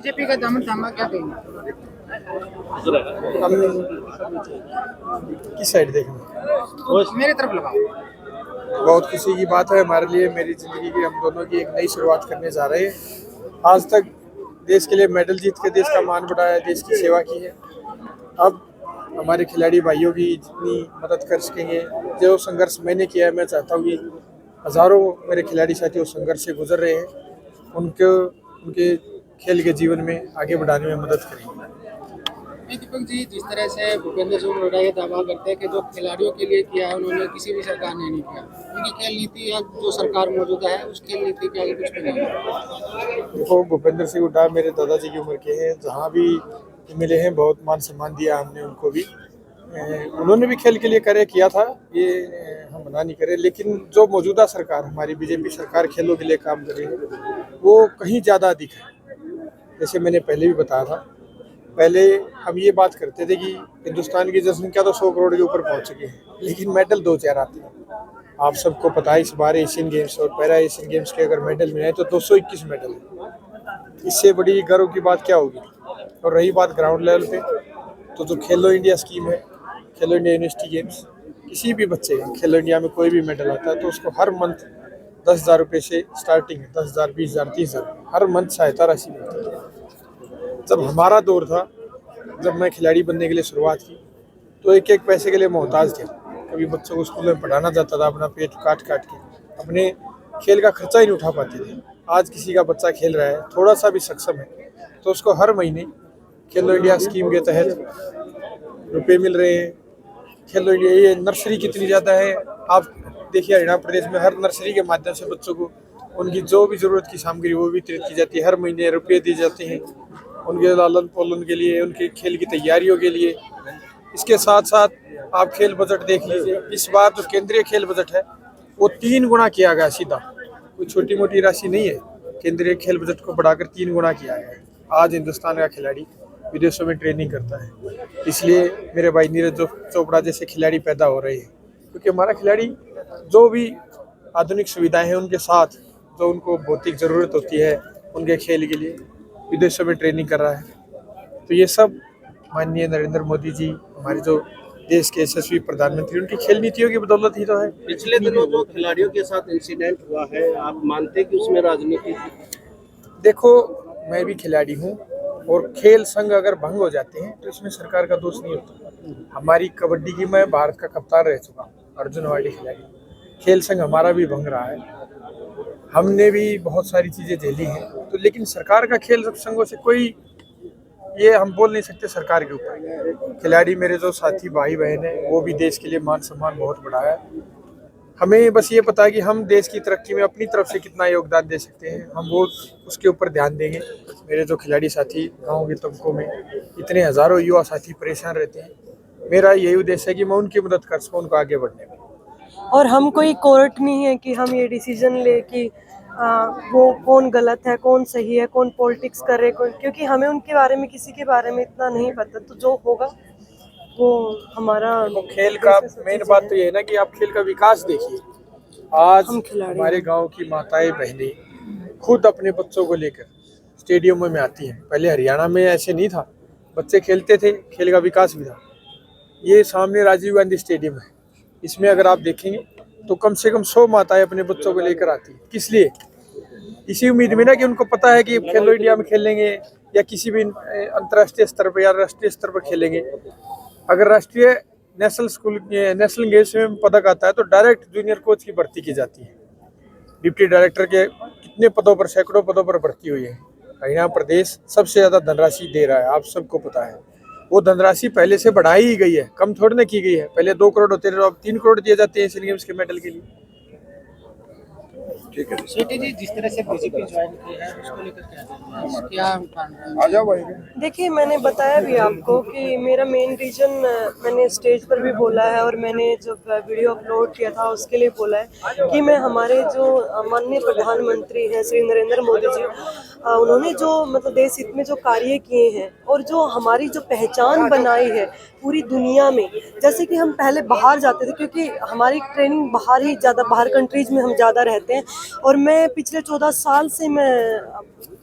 BJP का दामन थामा, क्या कहेंगे? किस साइड देखें? मेरी तरफ लगाओ। बहुत खुशी की बात है हमारे लिए, मेरी ज़िंदगी की, हम दोनों की एक नई शुरुआत करने जा रहे हैं। आज तक देश के लिए मेडल जीत के देश का मान बढ़ाया, देश की सेवा की है। अब हमारे खिलाड़ी भाइयों की जितनी मदद कर सकेंगे, जो संघर्ष मैंने किया है, मैं चाहता हूँ कि हज़ारों मेरे खिलाड़ी साथी उस संघर्ष से गुजर रहे हैं, उनको उनके खेल के जीवन में आगे बढ़ाने में मदद करेंगे। दीपक जी, जिस तरह से भूपेंद्र सिंह हुड्डा ये दावा करते हैं कि जो खिलाड़ियों के लिए किया है उन्होंने किसी भी सरकार ने नहीं किया, उनकी खेल नीति या जो सरकार मौजूदा है उस खेल नीति के आगे कुछ भी नहीं है। देखो, भूपेंद्र सिंह हुड्डा मेरे दादाजी की उम्र के हैं, जहाँ भी मिले हैं बहुत मान सम्मान दिया हमने उनको भी। उन्होंने भी खेल के लिए कार्य किया था, ये हम मना नहीं करें, लेकिन जो मौजूदा सरकार हमारी बीजेपी सरकार खेलों के लिए काम कर रही है वो कहीं ज़्यादा अधिक है। जैसे मैंने पहले भी बताया था, पहले हम ये बात करते थे कि हिंदुस्तान की जनसंख्या तो 100 करोड़ के ऊपर पहुंच चुकी है, लेकिन मेडल 2-4 आते हैं। आप सबको पता है इस बार एशियन गेम्स और पैरा एशियन गेम्स के अगर मेडल मिले तो 221 मेडल है। इससे बड़ी गर्व की बात क्या होगी? और रही बात ग्राउंड लेवल पे, तो जो खेलो इंडिया स्कीम है, खेलो इंडिया यूनिवर्सिटी गेम्स, किसी भी बच्चे खेलो इंडिया में कोई भी मेडल आता है तो उसको हर मंथ 10,000 रुपये से स्टार्टिंग है, 10,000, 20,000, 30,000 हर मंथ सहायता राशि मिलती है। जब हमारा दौर था, जब मैं खिलाड़ी बनने के लिए शुरुआत की, तो एक एक पैसे के लिए मोहताज थे। कभी बच्चों को स्कूल में पढ़ाना जाता था, अपना पेट काट काट के अपने खेल का खर्चा ही नहीं उठा पाते थे। आज किसी का बच्चा खेल रहा है, थोड़ा सा भी सक्षम है, तो उसको हर महीने खेलो इंडिया स्कीम के तहत रुपए मिल रहे हैं। खेलो इंडिया, ये नर्सरी कितनी ज़्यादा है, आप देखिए हरियाणा प्रदेश में हर नर्सरी के माध्यम से बच्चों को उनकी जो भी ज़रूरत की सामग्री वो वितरित की जाती है। हर महीने रुपये दिए जाते हैं उनके लालन पालन के लिए, उनके खेल की तैयारियों के लिए। इसके साथ साथ आप खेल बजट देख लीजिए, इस बार जो केंद्रीय खेल बजट है वो 3 गुना किया गया सीधा, कोई छोटी मोटी राशि नहीं है। केंद्रीय खेल बजट को बढ़ाकर 3 गुना किया गया है। आज हिंदुस्तान का खिलाड़ी विदेशों में ट्रेनिंग करता है, इसलिए मेरे भाई नीरज चोपड़ा जैसे खिलाड़ी पैदा हो रहे हैं, क्योंकि हमारा खिलाड़ी जो भी आधुनिक सुविधाएं हैं उनके साथ जो उनको भौतिक ज़रूरत होती है उनके खेल के लिए, विदेशों में ट्रेनिंग कर रहा है। तो ये सब माननीय नरेंद्र मोदी जी, हमारे जो देश के यशस्वी प्रधानमंत्री, उनकी खेल नीतियों की बदौलत ही तो है। पिछले दिनों जो खिलाड़ियों के साथ इंसिडेंट हुआ है, आप मानते हैं कि उसमें राजनीति थी? देखो, मैं भी खिलाड़ी हूँ और खेल संघ अगर भंग हो जाते हैं तो इसमें सरकार का दोष नहीं होता। हमारी कबड्डी की मैं भारत का कप्तान रह चुका हूँ, अर्जुन अवार्डी खिलाड़ी। खेल संघ हमारा भी भंग रहा है, हमने भी बहुत सारी चीज़ें झेली हैं, तो लेकिन सरकार का खेल संघों से कोई, ये हम बोल नहीं सकते सरकार के ऊपर। खिलाड़ी मेरे जो साथी भाई बहन हैं वो भी देश के लिए मान सम्मान बहुत बढ़ाया है। हमें बस ये पता है कि हम देश की तरक्की में अपनी तरफ से कितना योगदान दे सकते हैं, हम वो उसके ऊपर ध्यान देंगे। मेरे जो खिलाड़ी साथी गाँव के तबकों में इतने हज़ारों युवा साथी परेशान रहते हैं, मेरा यही उद्देश्य है कि मैं उनकी मदद कर सकूँ, उनको आगे बढ़ने में। और हम कोई कोर्ट नहीं है कि हम ये डिसीजन ले कि वो कौन गलत है, कौन सही है, कौन पॉलिटिक्स कर रहे, क्योंकि हमें उनके बारे में, किसी के बारे में इतना नहीं पता। तो जो होगा वो हमारा तो खेल का मेन बात तो ये है ना कि आप खेल का विकास देखिए। आज हमारे गांव की माताएं बहनें खुद अपने बच्चों को लेकर स्टेडियमों में आती हैं। पहले हरियाणा में ऐसे नहीं था, बच्चे खेलते थे, खेल का विकास भी था। ये सामने राजीव गांधी स्टेडियम है, इसमें अगर आप देखेंगे तो कम से कम 100 माताएं अपने बच्चों को लेकर आती हैं। किस लिए? इसी उम्मीद में ना कि उनको पता है कि खेलो इंडिया में खेलेंगे या किसी भी अंतर्राष्ट्रीय स्तर पर या राष्ट्रीय स्तर पर खेलेंगे। अगर राष्ट्रीय नेशनल गेम्स में पदक आता है तो डायरेक्ट जूनियर कोच की भर्ती की जाती है। डिप्टी डायरेक्टर के कितने पदों पर, सैकड़ों पदों पर भर्ती हुई है। हरियाणा प्रदेश सबसे ज़्यादा धनराशि दे रहा है, आप सबको पता है। वो धनराशि पहले से बढ़ाई ही गई है, कम थोड़ी ना की गई है। पहले 2 करोड़ होते थे, अब 3 करोड़ दिए जाते हैं एशियन गेम्स के मेडल के लिए। ठीक है स्वीटी जी, जिस तरह से बीजेपी ज्वाइन की है उसको लेकर क्या आ जाओ भाई। देखिए, मैंने बताया भी आपको कि मेरा मेन रीजन, मैंने स्टेज पर भी बोला है और मैंने जब वीडियो अपलोड किया था उसके लिए बोला है कि मैं हमारे जो माननीय प्रधानमंत्री हैं श्री नरेंद्र मोदी जी, उन्होंने जो मतलब देश हित में जो कार्य किए हैं और जो हमारी जो पहचान बनाई है पूरी दुनिया में। जैसे कि हम पहले बाहर जाते थे, क्योंकि हमारी ट्रेनिंग बाहर ही ज़्यादा, बाहर कंट्रीज में हम ज़्यादा रहते हैं, और मैं पिछले 14 साल से मैं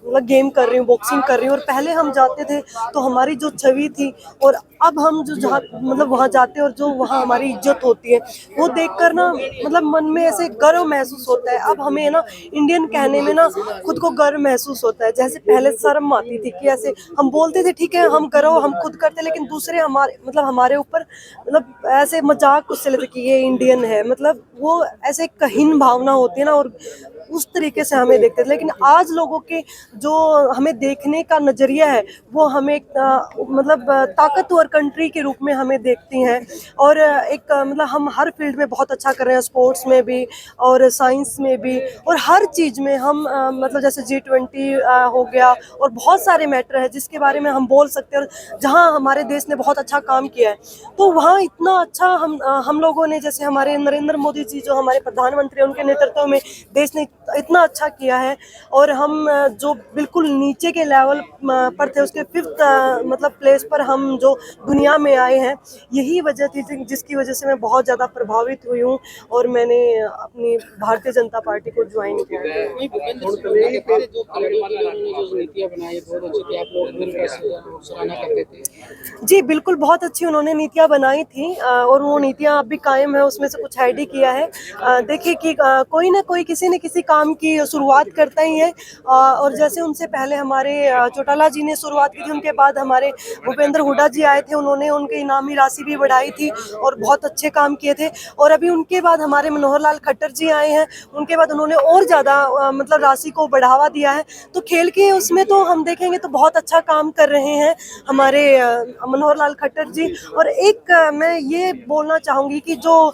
मतलब गेम कर रही हूँ, बॉक्सिंग कर रही हूँ। और पहले हम जाते थे तो हमारी जो छवि थी, और अब हम जो जहाँ मतलब वहाँ जाते हैं और जो वहाँ हमारी इज्जत होती है, वो देखकर ना मतलब मन में ऐसे गर्व महसूस होता है। अब हमें ना इंडियन कहने में ना खुद को गर्व महसूस होता है। जैसे पहले शर्म आती थी कि ऐसे हम बोलते थे ठीक है हम गर्व हम खुद करते, लेकिन दूसरे हमारे मतलब हमारे ऊपर मतलब ऐसे मजाक उससे लेते कि ये इंडियन है, मतलब वो ऐसे कहीन भावना होती है ना, और उस तरीके से हमें देखते थे। लेकिन आज लोगों के जो हमें देखने का नजरिया है वो हमें मतलब ताकतवर कंट्री के रूप में हमें देखती हैं। और एक मतलब हम हर फील्ड में बहुत अच्छा कर रहे हैं, स्पोर्ट्स में भी और साइंस में भी, और हर चीज़ में हम मतलब जैसे G20 हो गया, और बहुत सारे मैटर है जिसके बारे में हम बोल सकते हैं, और जहाँ हमारे देश ने बहुत अच्छा काम किया है। तो वहाँ इतना अच्छा हम लोगों ने, जैसे हमारे नरेंद्र मोदी जी जो हमारे प्रधानमंत्री हैं, उनके नेतृत्व में देश ने इतना अच्छा किया है। और हम जो बिल्कुल नीचे के लेवल पर थे उसके 5th मतलब प्लेस पर हम जो दुनिया में आए हैं, यही वजह थी जिसकी वजह से मैं बहुत ज़्यादा प्रभावित हुई हूँ और मैंने अपनी भारतीय जनता पार्टी को ज्वाइन किया है। वहीं भूपेंद्र सिंह हुड्डा के पहले जो खिलाड़ियों के लिए उन्होंने जो नीतियां बनाई बहुत अच्छी थी, आप लोग मिलकर सराहना करते थे। जी बिल्कुल, बहुत अच्छी उन्होंने नीतियाँ बनाई थी, और वो नीतियाँ अब भी कायम है। उसमें से कुछ ऐड ही किया है। देखिए कि कोई ना कोई किसी न किसी काम की शुरुआत करता ही है, और जैसे उनसे पहले हमारे चौटाला जी ने शुरुआत की थी, उनके बाद हमारे भूपेंद्र हुड्डा जी आए थे, उन्होंने उनकी इनामी राशि भी बढ़ाई थी और बहुत अच्छे काम किए थे। और अभी उनके बाद हमारे मनोहर लाल खट्टर जी आए हैं, उनके बाद उन्होंने और ज़्यादा मतलब राशि को बढ़ावा दिया है। तो खेल के उसमें तो हम देखेंगे तो बहुत अच्छा काम कर रहे हैं हमारे मनोहर लाल खट्टर जी। और एक मैं ये बोलना चाहूँगी कि जो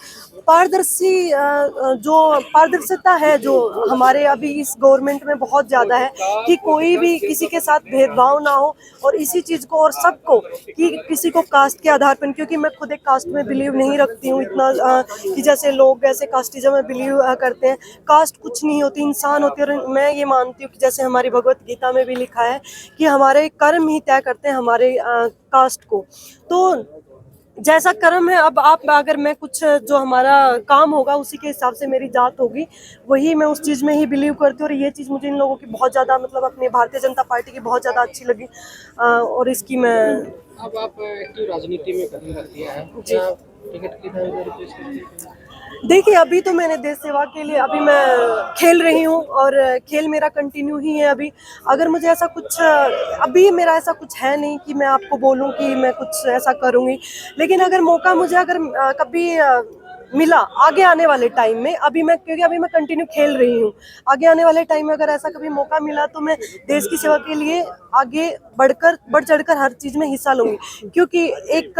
पारदर्शिता है जो हमारे अभी इस गवर्नमेंट में बहुत ज़्यादा है, कि कोई भी किसी के साथ भेदभाव ना हो, और इसी चीज़ को और सबको, कि किसी को कास्ट के आधार पर, क्योंकि मैं खुद एक कास्ट में बिलीव नहीं रखती हूँ इतना कि जैसे लोग ऐसे कास्टिज्म में बिलीव करते हैं। कास्ट कुछ नहीं होती, इंसान होती है। और मैं ये मानती हूँ कि जैसे हमारी भगवत गीता में भी लिखा है कि हमारे कर्म ही तय करते हैं हमारे कास्ट को। तो जैसा कर्म है, अब आप अगर मैं कुछ जो हमारा काम होगा उसी के हिसाब से मेरी जात होगी, वही मैं उस चीज़ में ही बिलीव करती हूँ। और ये चीज़ मुझे इन लोगों की बहुत ज़्यादा मतलब अपने भारतीय जनता पार्टी की बहुत ज़्यादा अच्छी लगी, और इसकी मैं अब आप एक्टिव राजनीति में कदम रख दिया है, क्या टिकट की दावेदारी पेश करती है? देखिए, अभी तो मैंने देश सेवा के लिए अभी मैं खेल रही हूँ, और खेल मेरा कंटिन्यू ही है अभी। अगर मुझे ऐसा कुछ अभी मेरा ऐसा कुछ है नहीं कि मैं आपको बोलूँ कि मैं कुछ ऐसा करूँगी, लेकिन अगर मौका मुझे अगर कभी मिला आगे आने वाले टाइम में, क्योंकि अभी मैं कंटिन्यू खेल रही हूँ, आगे आने वाले टाइम में अगर ऐसा कभी मौका मिला तो मैं देश की सेवा के लिए आगे बढ़ चढ़कर हर चीज़ में हिस्सा लूँगी। क्योंकि एक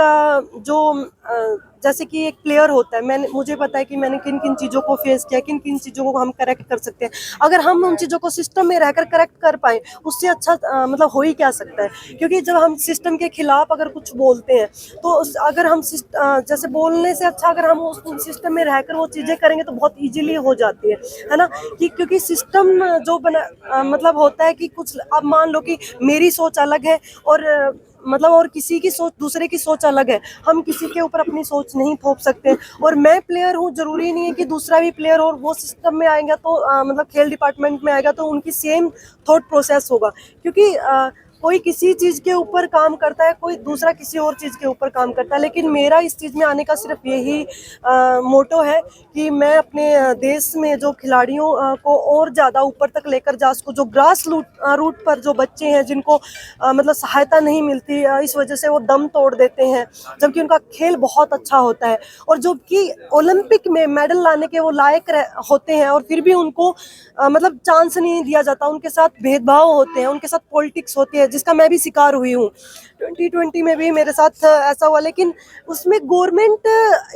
जैसे कि एक प्लेयर होता है, मुझे पता है कि मैंने किन किन चीज़ों को फेस किया, किन किन चीज़ों को हम करेक्ट कर सकते हैं। अगर हम उन चीज़ों को सिस्टम में रहकर करेक्ट कर पाए, उससे अच्छा मतलब हो ही क्या सकता है। क्योंकि जब हम सिस्टम के खिलाफ अगर कुछ बोलते हैं तो अगर हम जैसे बोलने से अच्छा अगर हम उस सिस्टम में रहकर वो चीज़ें करेंगे तो बहुत ईजिली हो जाती है ना। कि क्योंकि सिस्टम जो मतलब होता है कि कुछ, अब मान लो कि मेरी सोच अलग है और मतलब और किसी की सोच, दूसरे की सोच अलग है, हम किसी के ऊपर अपनी सोच नहीं थोप सकते। और मैं प्लेयर हूँ, जरूरी नहीं है कि दूसरा भी प्लेयर और वो सिस्टम में आएगा तो मतलब खेल डिपार्टमेंट में आएगा तो उनकी सेम थॉट प्रोसेस होगा। क्योंकि कोई किसी चीज़ के ऊपर काम करता है, कोई दूसरा किसी और चीज़ के ऊपर काम करता है, लेकिन मेरा इस चीज़ में आने का सिर्फ यही मोटो है कि मैं अपने देश में जो खिलाड़ियों को और ज़्यादा ऊपर तक लेकर जा सकूँ। जो ग्रास रूट पर जो बच्चे हैं जिनको मतलब सहायता नहीं मिलती, इस वजह से वो दम तोड़ देते हैं, जबकि उनका खेल बहुत अच्छा होता है, और जो कि ओलंपिक में मेडल लाने के वो लायक होते हैं, और फिर भी उनको मतलब चांस नहीं दिया जाता, उनके साथ भेदभाव होते हैं, उनके साथ पॉलिटिक्स होती है, जिसका मैं भी शिकार हुई हूँ। 2020 में भी मेरे साथ ऐसा हुआ, लेकिन उसमें गवर्नमेंट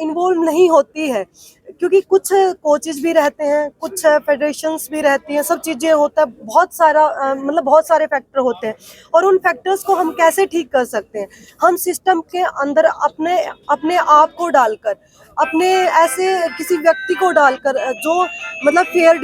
इन्वॉल्व नहीं होती है, क्योंकि कुछ कोचेस भी रहते हैं, कुछ फेडरेशंस भी रहती हैं, सब चीज़ें होता है, बहुत सारा मतलब बहुत सारे फैक्टर होते हैं। और उन फैक्टर्स को हम कैसे ठीक कर सकते हैं? हम सिस्टम के अंदर अपने आप को डालकर, अपने ऐसे किसी व्यक्ति को डालकर जो मतलब फेयर